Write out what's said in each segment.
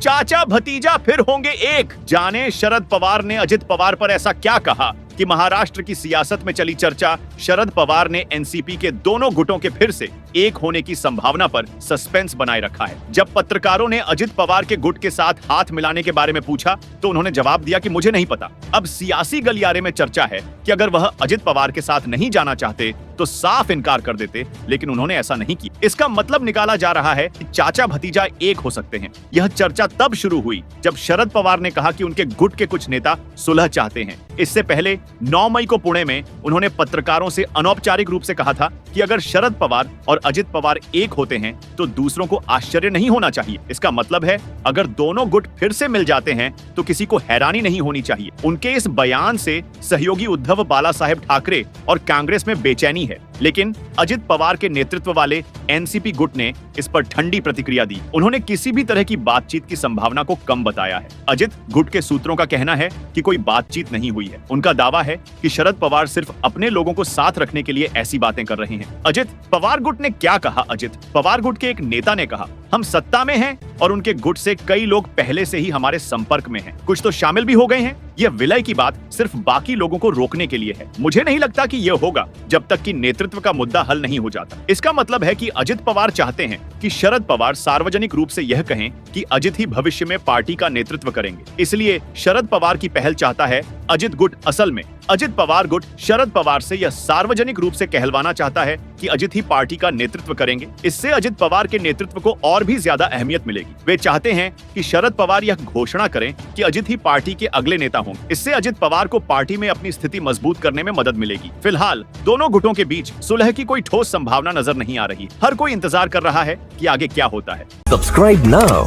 चाचा भतीजा फिर होंगे एक। जाने शरद पवार ने अजित पवार पर ऐसा क्या कहा कि महाराष्ट्र की सियासत में चली चर्चा शरद पवार ने एनसीपी के दोनों गुटों के फिर से एक होने की संभावना पर सस्पेंस बनाए रखा है। जब पत्रकारों ने अजित पवार के गुट के साथ हाथ मिलाने के बारे में पूछा तो उन्होंने जवाब दिया कि मुझे नहीं पता। अब सियासी गलियारे में चर्चा है कि अगर वह अजित पवार के साथ नहीं जाना चाहते तो साफ इनकार कर देते, लेकिन उन्होंने ऐसा नहीं किया। इसका मतलब निकाला जा रहा है कि चाचा भतीजा एक हो सकते हैं। यह चर्चा तब शुरू हुई जब शरद पवार ने कहा कि उनके गुट के कुछ नेता सुलह चाहते हैं। इससे पहले 9 मई को पुणे में उन्होंने पत्रकारों से अनौपचारिक रूप से कहा था कि अगर शरद पवार और अजित पवार एक होते हैं तो दूसरों को आश्चर्य नहीं होना चाहिए। इसका मतलब है अगर दोनों गुट फिर से मिल जाते हैं तो किसी को हैरानी नहीं होनी चाहिए। उनके इस बयान से सहयोगी उद्धव बाला साहेब ठाकरे और कांग्रेस में बेचैनी है, लेकिन अजित पवार के नेतृत्व वाले एनसीपी गुट ने इस पर ठंडी प्रतिक्रिया दी। उन्होंने किसी भी तरह की बातचीत की संभावना को कम बताया है। अजित गुट के सूत्रों का कहना है कि कोई बातचीत नहीं हुई है। उनका दावा है कि शरद पवार सिर्फ अपने लोगों को साथ रखने के लिए ऐसी बातें कर रहे हैं। अजित पवार गुट ने क्या कहा? अजित पवार गुट के एक नेता ने कहा, हम सत्ता में हैं और उनके गुट से कई लोग पहले से ही हमारे संपर्क में हैं। कुछ तो शामिल भी हो गए हैं। यह विलय की बात सिर्फ बाकी लोगों को रोकने के लिए है। मुझे नहीं लगता कि यह होगा जब तक कि नेतृत्व का मुद्दा हल नहीं हो जाता। इसका मतलब है कि अजित पवार चाहते हैं कि शरद पवार सार्वजनिक रूप से यह कहें कि अजित ही भविष्य में पार्टी का नेतृत्व करेंगे। इसलिए शरद पवार की पहल चाहता है अजित गुट। असल में अजित पवार गुट शरद पवार से यह सार्वजनिक रूप से कहलवाना चाहता है कि अजित ही पार्टी का नेतृत्व करेंगे। इससे अजित पवार के नेतृत्व को और भी ज्यादा अहमियत मिलेगी। वे चाहते हैं कि शरद पवार यह घोषणा करें कि अजित ही पार्टी के अगले नेता होंगे। इससे अजित पवार को पार्टी में अपनी स्थिति मजबूत करने में मदद मिलेगी। फिलहाल दोनों गुटों के बीच सुलह की कोई ठोस संभावना नजर नहीं आ रही। हर कोई इंतजार कर रहा है कि आगे क्या होता है। Subscribe now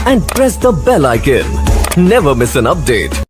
and press the bell icon. Never miss an update.